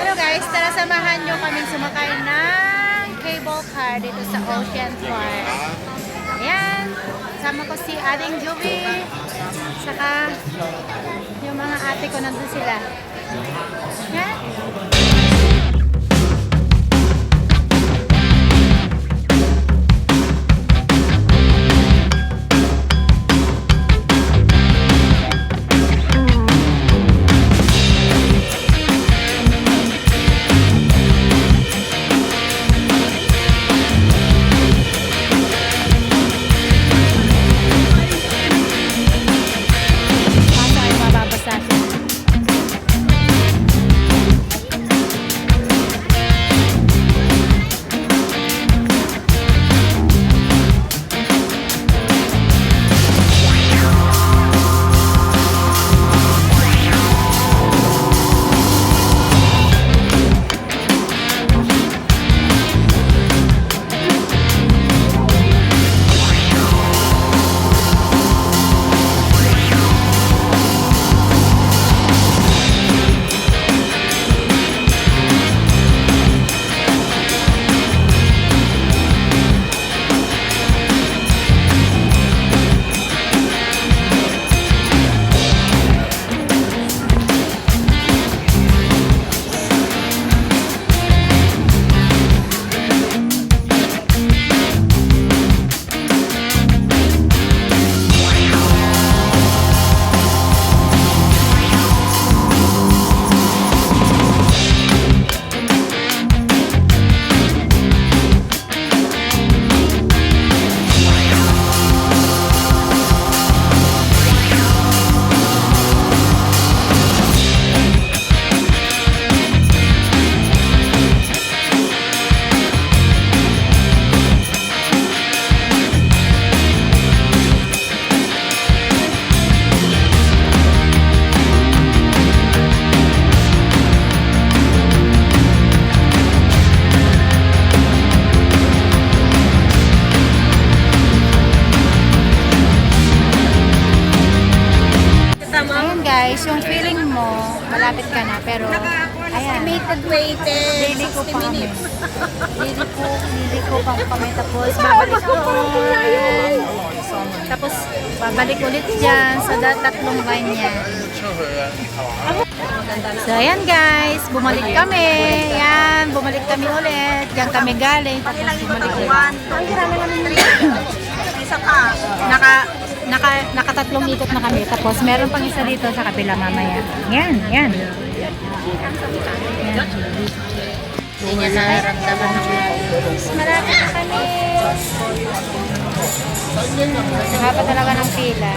Hello guys, tara samahan nyo kaming sumakay ng cable car dito sa Ocean Park. Ayan, kasama ko si Aling Joey, saka yung mga ate ko nandun sila. Ayan. Guys, yung feeling mo, malapit ka na, pero ayan, Estimated waited lili ko 60 pa kami. minutes. Lili ko pa kami, tapos babalik doon. Tapos, babalik ulit dyan sa tatlong ganyan. So, ayan guys, bumalik kami. Ayan, bumalik kami ulit. Diyan kami galing, tapos bumalik ulit. Ang hirami namin isa ka. Nakatatlong ikot na kami. Tapos meron pang isa dito sa kabila mamaya. Yan, yan. Hindi niya nararamdaman ng Malapit na kami. Haba talaga ng pila.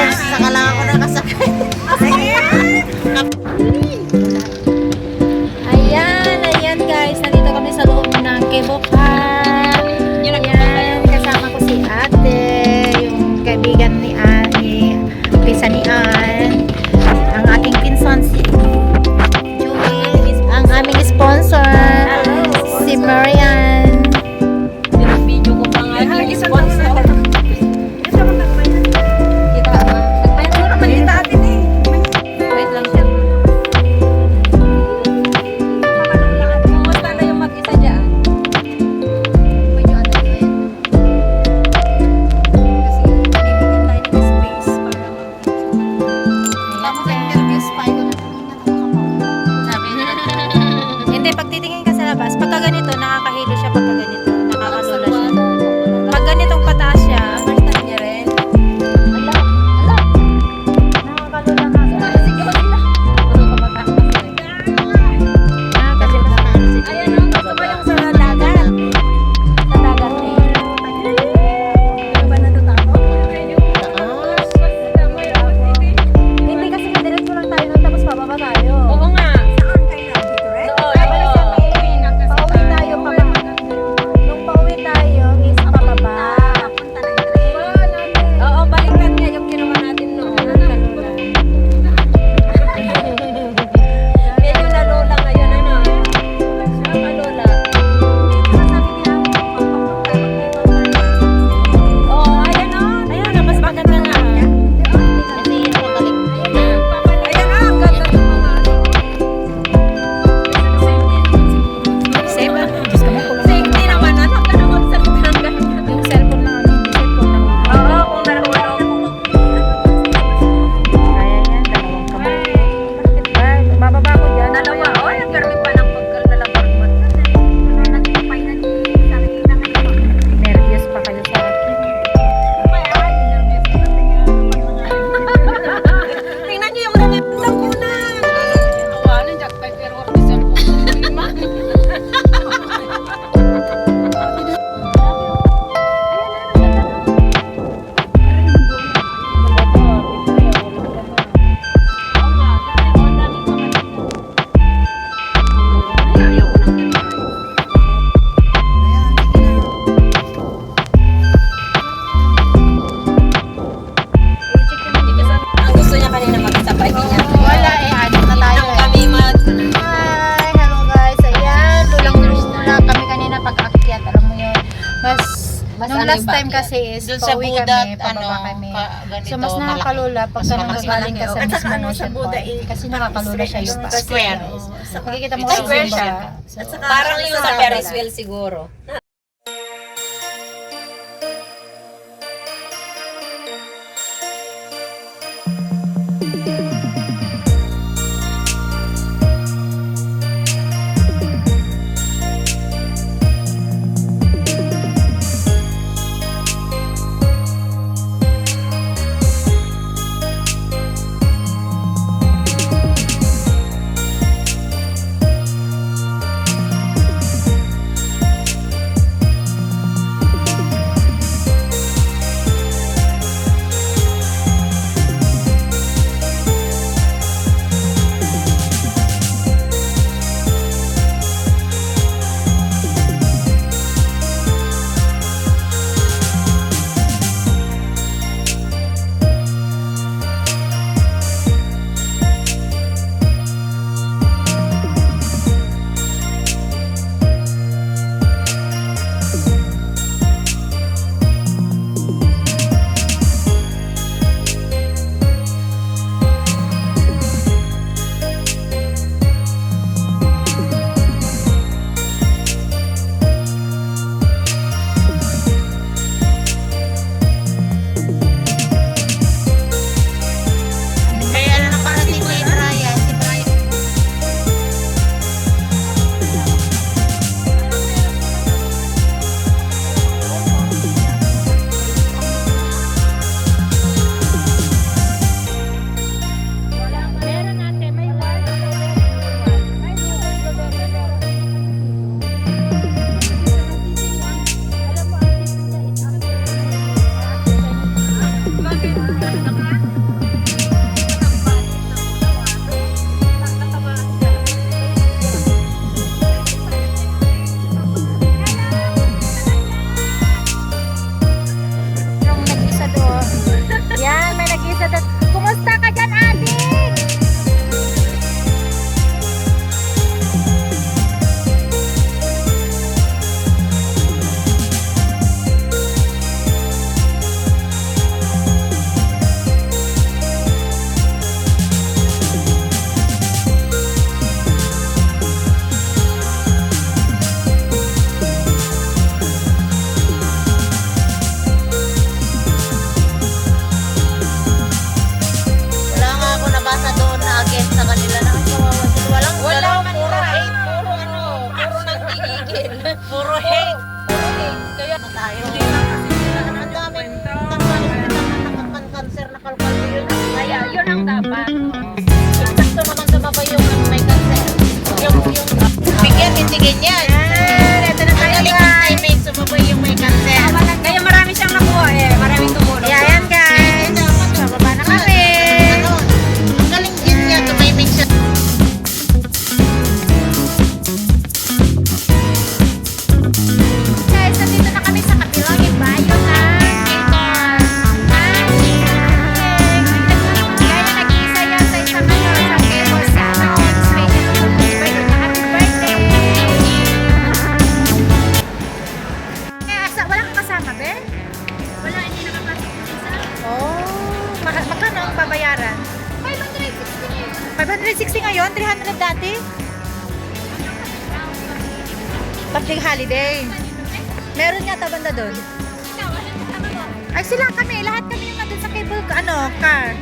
Saka lang ako nakasakay. Ayan guys, nandito kami sa loob ng cable car. Ayan, kasama ko si ate, yung kaibigan ni Ani, pinsan ni Ann, ang aking pinsan si Julie, ang aming sponsor, si Marian. Video ko pa nga. Sponsor. Wait lang siya. Kumusta na yung mag-isa dyan? Kasi bibigyan tayo ng space para Hindi, pag titingin ka sa labas, pagka ganito, nakakahilo siya pagka ganito. Nakakalula siya. Pag ganitong pataas siya, understand niya rin. nakakalula nga siya. Ayan o, gusto ba yung sa dagat? Sa dagat eh. Ano ba natatakot? Hindi kasi diretso lang tayo nun, tapos pababa tayo. Oo nga. Saan kayo na? Dito rin? Pauwi tayo pababa. Nung pauwi tayo is pababa. Punta ng train. Oo, balikan niya yung ginawa natin noon. Medyo nalula ngayon, ano? Nalula. Oo, ayan o. Ayun, mas maganda nga. Kasi yung pabalik. Ayan o, ang ganda ng mga ano. Safe ba? Diyos ko, makulong. Safety naman, ano ka naman sa hanggang. Yung cellphone lang, hindi cellphone lang. Oo, kung nalulong. Kaya yan, dalawang kamay. Ay, bababa ko dyan. Dalawa, o, nagkaroon pa ng pagkalalabar mo. Nervyos pa kayo sa akin. Tingnan niyo yung lamit ng una. Awalan, Jack Piper work ni Ang gusto niya kanina makasabay niya. Wala eh, ano na tayo Nang eh. kami Hi! Hello guys! Ayan, lulang-lula kami kanina pag-akyat. Alam mo yun. Nung ano last yung time backyard? kasi is Doon sa pauwi Budat, kami, ano, pababa kami. ganito, So mas nakakalula pag Mas ganun malaki. galing ka sa At saka mismo ano, sa Ocean Buda Park. eh, Kasi nakakalula siya yung Square. Makikita mo It's kasi square yung siya. baba. So, Parang yung sa Ferris wheel siguro. ganyan. Ayan, ito na tayo guys. May sumuboy yung may cancer. Kaya marami siyang nakuha eh. Maraming tumulong. Ayan guys. Bababa na kami. Ang galing din niya, tumimik siya. Guys, nandito na kami sa kabilang ibayo na Kaya nag-iisa yan sa isang sa cable sa swing. Happy birthday! Wala kang kasama, be? Wala, hindi nakapasok isa. Oh, magkano ang babayaran? 560 ngayon, 300 dati. Pagting holiday. Meron yata banda doon. Ay sila kami, lahat kami yung nandun sa cable, car.